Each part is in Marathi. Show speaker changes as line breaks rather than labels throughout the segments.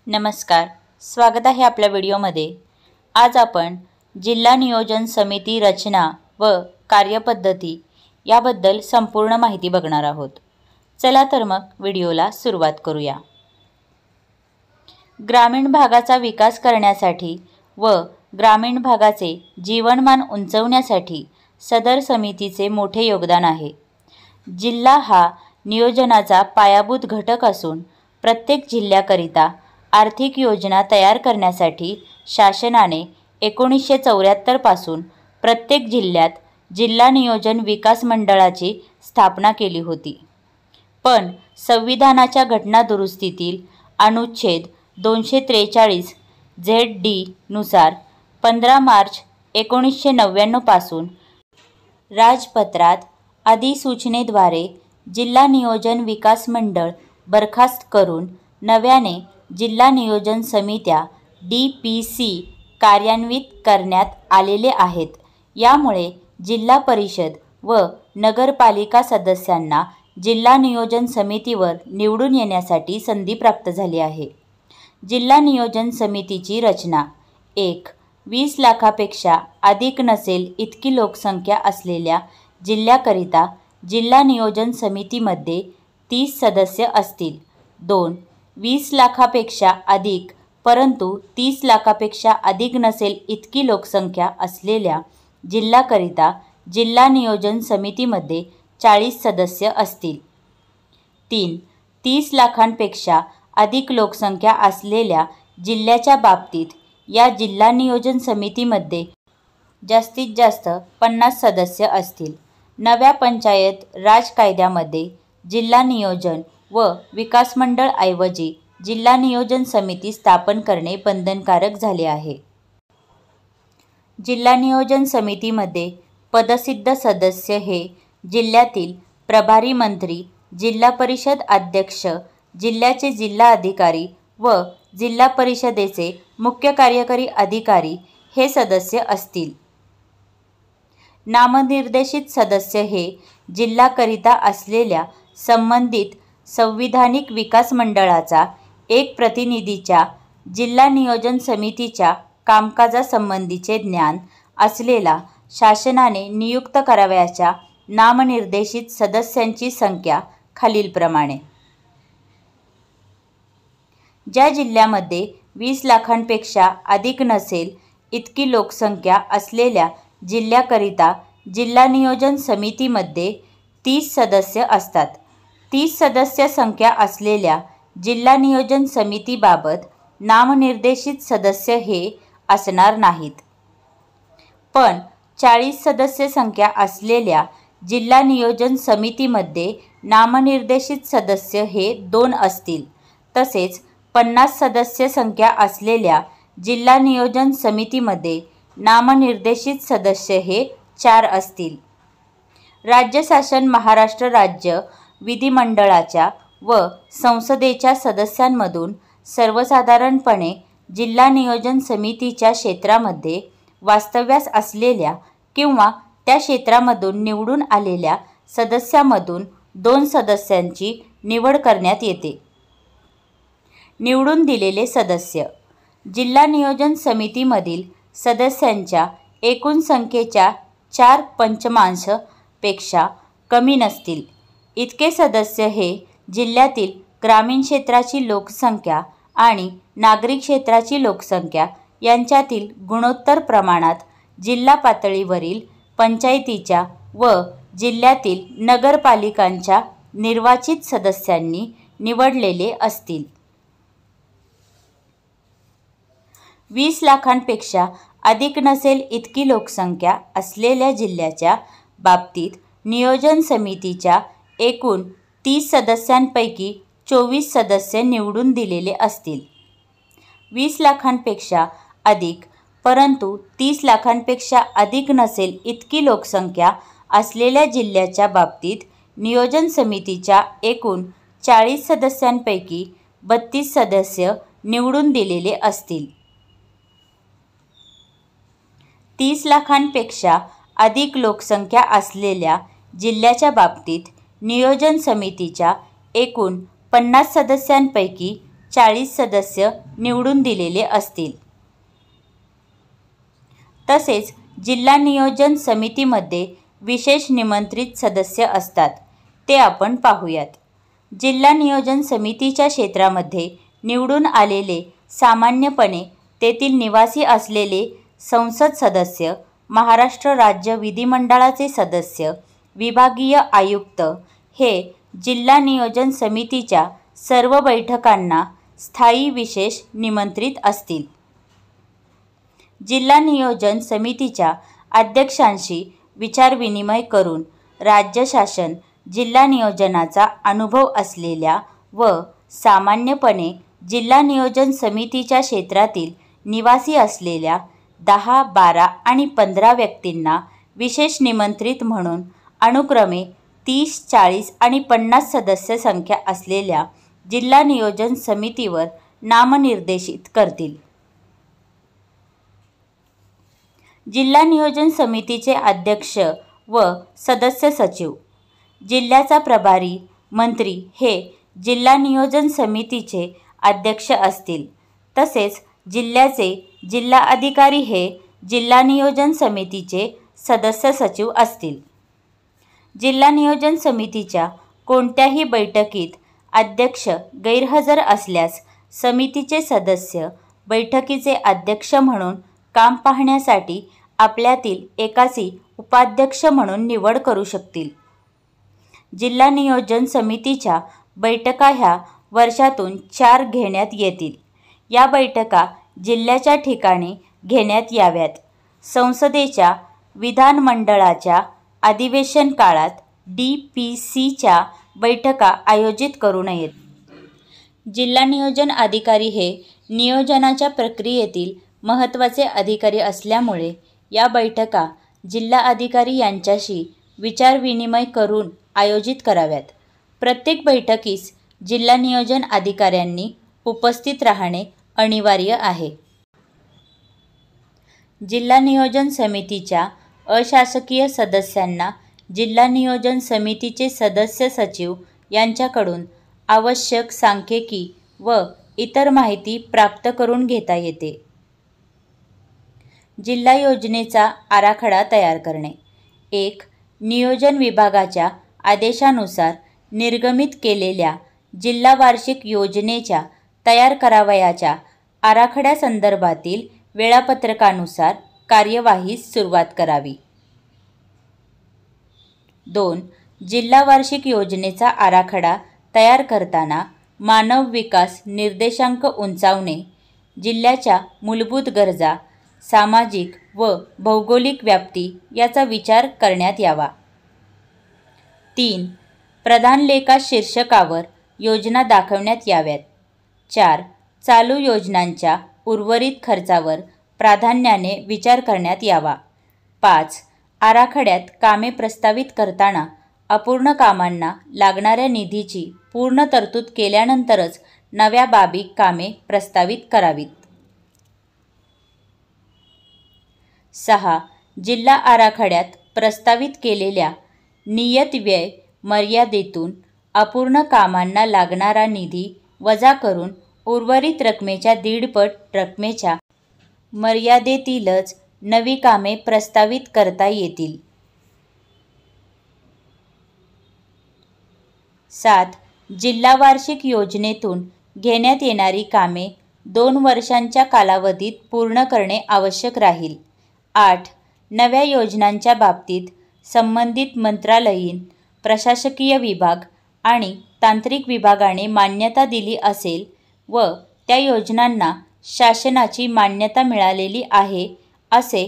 नमस्कार, स्वागत आहे आपल्या व्हिडिओमध्ये। आज आपण जिल्हा नियोजन समिती रचना व कार्यपद्धती याबद्दल संपूर्ण माहिती बघणार आहोत। चला तर मग व्हिडिओला सुरुवात करूया। ग्रामीण भागाचा विकास करण्यासाठी व ग्रामीण भागाचे जीवनमान उंचावण्यासाठी सदर समितीचे मोठे योगदान आहे। जिल्हा हा नियोजनाचा पायाभूत घटक असून प्रत्येक जिल्ह्याकरिता आर्थिक योजना तयार करण्यासाठी शासनाने 1974 पासून प्रत्येक जिल्ह्यात जिल्हा नियोजन विकास मंडळाची स्थापना केली होती। पण संविधानाच्या घटना दुरुस्तीतील अनुच्छेद 243 ZD नुसार 15 मार्च 1999 पासून राजपत्रात अधिसूचनेद्वारे जिल्हा नियोजन विकास मंडळ बरखास्त करून नव्याने जिल्हा नियोजन समित्या DPC कार्यान्वित करण्यात आलेले आहेत। यामुळे जिल्हा परिषद व नगरपालिका सदस्यांना जिल्हा नियोजन समितीवर निवडून येण्यासाठी संधी प्राप्त झाली आहे। जिल्हा नियोजन समितीची रचना 1. 20 लाखापेक्षा अधिक नसेल इतकी लोकसंख्या असलेल्या जिल्ह्याकरिता जिल्हा नियोजन समितीमध्ये 30 सदस्य असतील। 2. 20 लाखापेक्षा अधिक परंतु 30 लाखापेक्षा अधिक नसेल इतकी लोकसंख्या असलेल्या जिल्ह्याकरिता जिल्हा नियोजन समितीमध्ये 40 सदस्य असतील। 3. 30 लाखांपेक्षा अधिक लोकसंख्या असलेल्या जिल्ह्याच्या बाबतीत या जिल्हा नियोजन समितीमध्ये जास्तीत जास्त 50 सदस्य असतील। नव्या पंचायत राज कायद्यामध्ये जिल्हा नियोजन व विकास मंडळ ऐवजी जिल्हा नियोजन समिती स्थापन करणे बंधनकारक झाले आहे। जिल्हा नियोजन समितीमध्ये पदसिद्ध सदस्य हे जिल्ह्यातील प्रभारी मंत्री, जिल्हा परिषद अध्यक्ष, जिल्ह्याचे जिल्हा अधिकारी व जिल्हा परिषदेचे मुख्य कार्यकारी अधिकारी हे सदस्य असतील। नामनिर्देशित सदस्य हे जिल्ह्याकरिता असलेल्या संबंधित संविधानिक विकास मंडळाचा एक प्रतिनिधीच्या जिल्हा नियोजन समितीच्या कामकाजासंबंधीचे ज्ञान असलेला शासनाने नियुक्त करावयाच्या नामनिर्देशित सदस्यांची संख्या खालीलप्रमाणे। ज्या जिल्ह्यामध्ये 20 लाखांपेक्षा अधिक नसेल इतकी लोकसंख्या असलेल्या जिल्ह्याकरिता जिल्हा नियोजन समितीमध्ये 30 सदस्य असतात। 30 सदस्य संख्या असलेल्या जिल्हा नियोजन समितीबाबत नामनिर्देशित सदस्य हे असणार नाहीत। पण 40 सदस्य संख्या असलेल्या जिल्हा नियोजन समितीमध्ये नामनिर्देशित सदस्य हे 2 असतील। तसेच 50 सदस्य संख्या असलेल्या जिल्हा नियोजन समितीमध्ये नामनिर्देशित सदस्य हे 4 असतील। राज्य शासन महाराष्ट्र राज्य विधिमंडळाच्या व संसदेच्या सदस्यांमधून सर्वसाधारणपणे जिल्हा नियोजन समितीच्या क्षेत्रामध्ये वास्तव्यास असलेल्या किंवा त्या क्षेत्रामधून निवडून आलेल्या सदस्यामधून 2 सदस्यांची निवड करण्यात येते। निवडून दिलेले सदस्य जिल्हा नियोजन समितीमधील सदस्यांच्या एकूण संख्येच्या 4/5 पेक्षा कमी नसतील इतके सदस्य हे जिल्ह्यातील ग्रामीण क्षेत्राची लोकसंख्या आणि नागरी क्षेत्राची लोकसंख्या यांच्यातील गुणोत्तर प्रमाणात जिल्हा पातळीवरील पंचायतीच्या व जिल्ह्यातील नगरपालिकांच्या निर्वाचित सदस्यांनी निवडलेले असतील। 20 लाखांपेक्षा अधिक नसेल इतकी लोकसंख्या असलेल्या जिल्ह्याच्या बाबतीत नियोजन समितीच्या एकूण 30 सदस्यांपैकी 24 सदस्य निवडून दिलेले असतील। 20 लाखांपेक्षा अधिक परंतु 30 लाखांपेक्षा अधिक नसेल इतकी लोकसंख्या असलेल्या जिल्ह्याच्या बाबतीत नियोजन समितीच्या एकूण 40 सदस्यांपैकी 32 सदस्य निवडून दिलेले असतील। 30 लाखांपेक्षा अधिक लोकसंख्या असलेल्या जिल्ह्याच्या बाबतीत नियोजन समितीच्या एकूण 50 सदस्यांपैकी 40 सदस्य निवडून दिलेले असतील. तसेच जिल्हा नियोजन समितीमध्ये विशेष निमंत्रित सदस्य असतात, ते आपण पाहूयात. जिल्हा नियोजन समितीच्या क्षेत्रामध्ये निवडून आलेले सामान्यपणे तेथील निवासी असलेले संसद सदस्य, महाराष्ट्र राज्य विधिमंडळाचे सदस्य, विभागीय आयुक्त हे जिल्हा नियोजन समितीच्या सर्व बैठकांना स्थायी विशेष निमंत्रित असतील. जिल्हा नियोजन समितीच्या अध्यक्षांशी विचारविनिमय करून राज्य शासन जिल्हा नियोजनाचा अनुभव असलेल्या व सामान्यपणे जिल्हा नियोजन समितीच्या क्षेत्रातील निवासी असलेल्या 10, 12 आणि 15 व्यक्तींना विशेष निमंत्रित म्हणून अनुक्रमे 30, 40 आणि 50 सदस्य संख्या असलेल्या जिल्हा नियोजन समितीवर नामनिर्देशित करतील. जिल्हा नियोजन समितीचे अध्यक्ष व सदस्य सचिव. जिल्ह्याचा प्रभारी मंत्री हे जिल्हा नियोजन समितीचे अध्यक्ष असतील. तसेच जिल्ह्याचे जिल्हाधिकारी हे जिल्हा नियोजन समितीचे सदस्य सचिव असतील. जिल्हा नियोजन समितीच्या कोणत्याही बैठकीत अध्यक्ष गैरहजर असल्यास समितीचे सदस्य बैठकीचे अध्यक्ष म्हणून काम पाहण्यासाठी आपल्यातील एकाची उपाध्यक्ष म्हणून निवड करू शकतील. जिल्हा नियोजन समितीच्या बैठका ह्या वर्षातून 4 घेण्यात येतील. या बैठका जिल्ह्याच्या ठिकाणी घेण्यात याव्यात. संसदेच्या विधानमंडळाच्या अधिवेशन काळात DPCच्या बैठका आयोजित करू नयेत. जिल्हा नियोजन अधिकारी हे नियोजनाच्या प्रक्रियेतील महत्त्वाचे अधिकारी असल्यामुळे या बैठका जिल्हाधिकारी यांच्याशी विचारविनिमय करून आयोजित कराव्यात. प्रत्येक बैठकीस जिल्हा नियोजन अधिकाऱ्यांनी उपस्थित राहणे अनिवार्य आहे. जिल्हा नियोजन समितीच्या अशासकीय सदस्यांना जिल्हा नियोजन समितीचे सदस्य सचिव यांच्याकडून आवश्यक सांख्यिकी व इतर माहिती प्राप्त करून घेता येते. जिल्हा योजनेचा आराखडा तयार करणे. 1. नियोजन विभागाच्या आदेशानुसार निर्गमित केलेल्या जिल्हा वार्षिक योजनेच्या तयार करावयाच्या आराखड्यासंदर्भातील वेळापत्रकानुसार कार्यवाहीस सुरुवात करावी. 2. जिल्हा वार्षिक योजनेचा आराखडा तयार करताना मानव विकास निर्देशांक उंचावणे, जिल्ह्याच्या मूलभूत गरजा, सामाजिक व भौगोलिक व्याप्ती याचा विचार करण्यात यावा. 3. प्रधान लेखा शीर्षकावर योजना दाखवण्यात याव्यात. 4. चालू योजनांच्या उर्वरित खर्चावर प्राधान्याने विचार करण्यात यावा. 5. आराखड्यात कामे प्रस्तावित करताना अपूर्ण कामांना लागणाऱ्या निधीची पूर्ण तरतूद केल्यानंतरच नव्या बाबी कामे प्रस्तावित करावीत. 6. जिल्हा आराखड्यात प्रस्तावित केलेल्या नियत व्यय मर्यादेतून अपूर्ण कामांना लागणारा निधी वजा करून उर्वरित रकमेच्या 1.5 पट रकमेच्या मर्यादेतीलच नवी कामे प्रस्तावित करता येतील. 7. जिल्हा वार्षिक योजनेतून घेण्यात येणारी कामे 2 वर्षांच्या कालावधीत पूर्ण करणे आवश्यक राहील. 8. नव्या योजनांच्या बाबतीत संबंधित मंत्रालयीन, प्रशासकीय विभाग आणि तांत्रिक विभागाने मान्यता दिली असेल व त्या योजनांना शासनाची मान्यता मिळालेली आहे असे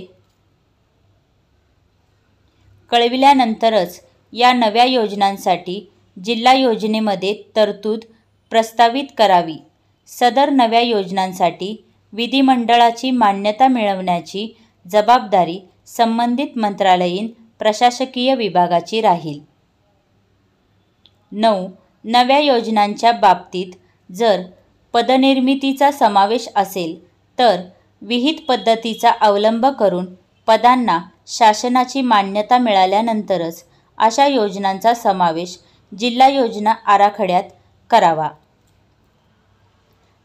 कळविल्यानंतरच या नव्या योजनांसाठी जिल्हा योजनेमध्ये तरतूद प्रस्तावित करावी. सदर नव्या योजनांसाठी विधिमंडळाची मान्यता मिळवण्याची जबाबदारी संबंधित मंत्रालयीन, प्रशासकीय विभागाची राहील. 9. नव्या योजनांच्या बाबतीत जर पदनिर्मितीचा समावेश असेल तर विहित पद्धतीचा अवलंब करून पदांना शासनाची मान्यता मिळाल्यानंतरच अशा योजनांचा समावेश जिल्हा योजना आराखड्यात करावा.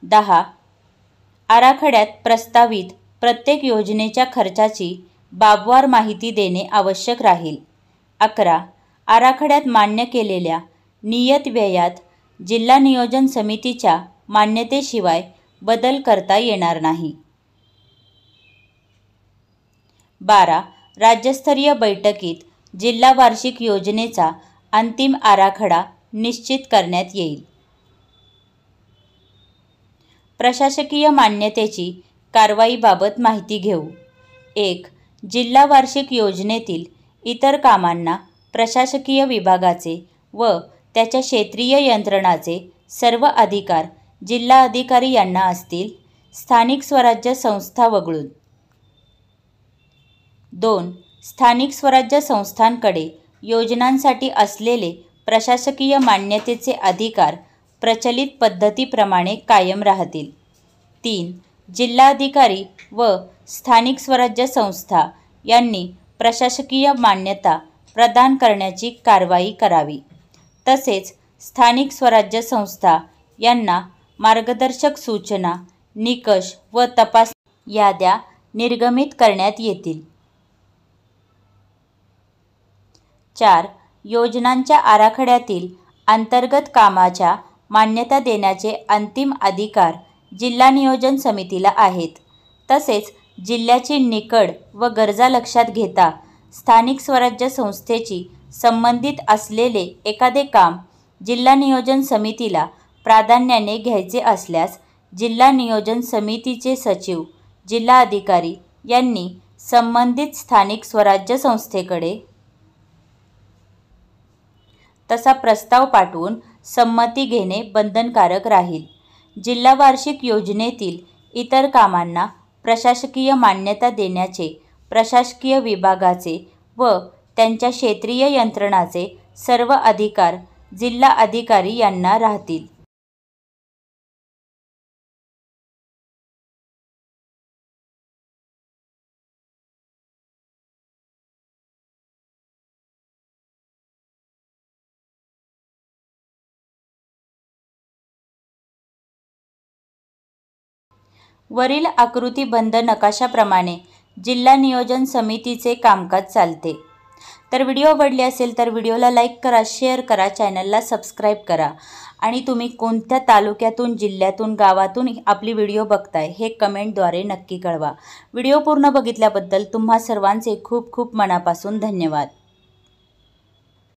10. आराखड्यात प्रस्तावित प्रत्येक योजनेच्या खर्चाची बाबवार माहिती देणे आवश्यक राहील. 11. आराखड्यात मान्य केलेल्या नियत व्ययात जिल्हा नियोजन समितीच्या मान्यतेशिवाय बदल करता येणार नाही. 12. राज्यस्तरीय बैठकीत जिल्हा वार्षिक योजनेचा अंतिम आराखडा निश्चित करण्यात येईल. प्रशासकीय मान्यतेची कारवाईबाबत माहिती घेऊ. 1. जिल्हा वार्षिक योजनेतील इतर कामांना प्रशासकीय विभागाचे व त्याच्या क्षेत्रीय यंत्रणाचे सर्व अधिकार जिल्हा अधिकारी यांना असतील, स्थानिक स्वराज्य संस्था वगळून. 2. स्थानिक स्वराज्य संस्थांकडे योजनांसाठी असलेले प्रशासकीय मान्यतेचे अधिकार प्रचलित पद्धतीप्रमाणे कायम राहतील. 3. जिल्हाधिकारी व स्थानिक स्वराज्य संस्था यांनी प्रशासकीय मान्यता प्रदान करण्याची कारवाई करावी. तसेच स्थानिक स्वराज्य संस्था यांना मार्गदर्शक सूचना, निकष व तपासणी याद्या निर्गमित करण्यात येतील. 4. योजनांच्या आराखड्यातील अंतर्गत कामाच्या मान्यता देण्याचे अंतिम अधिकार जिल्हा नियोजन समितीला आहेत. तसेच जिल्ह्याची निकड व गरजा लक्षात घेता स्थानिक स्वराज्य संस्थेची संबंधित असलेले एखादे काम जिल्हा नियोजन समितीला प्राधान्याने घ्यायचे असल्यास जिल्हा नियोजन समितीचे सचिव, जिल्हाधिकारी यांनी संबंधित स्थानिक स्वराज्य संस्थेकडे तसा प्रस्ताव पाठवून संमती घेणे बंधनकारक राहील. जिल्हा वार्षिक योजनेतील इतर कामांना प्रशासकीय मान्यता देण्याचे प्रशासकीय विभागाचे व त्यांच्या क्षेत्रीय यंत्रणाचे सर्व अधिकार जिल्हा अधिकारी यांना राहतील. वरील आकृतीबंध नकाशाप्रमाणे जिल्हा नियोजन समितीचे कामकाज चालते. तर व्हिडिओ आवडले असेल तर व्हिडिओला लाईक करा, शेअर करा, चॅनलला सबस्क्राईब करा आणि तुम्ही कोणत्या तालुक्यातून, जिल्ह्यातून, गावातून आपली व्हिडिओ बघताय हे कमेंटद्वारे नक्की कळवा. व्हिडिओ पूर्ण बघितल्याबद्दल तुम्हा सर्वांचे खूप खूप मनापासून धन्यवाद.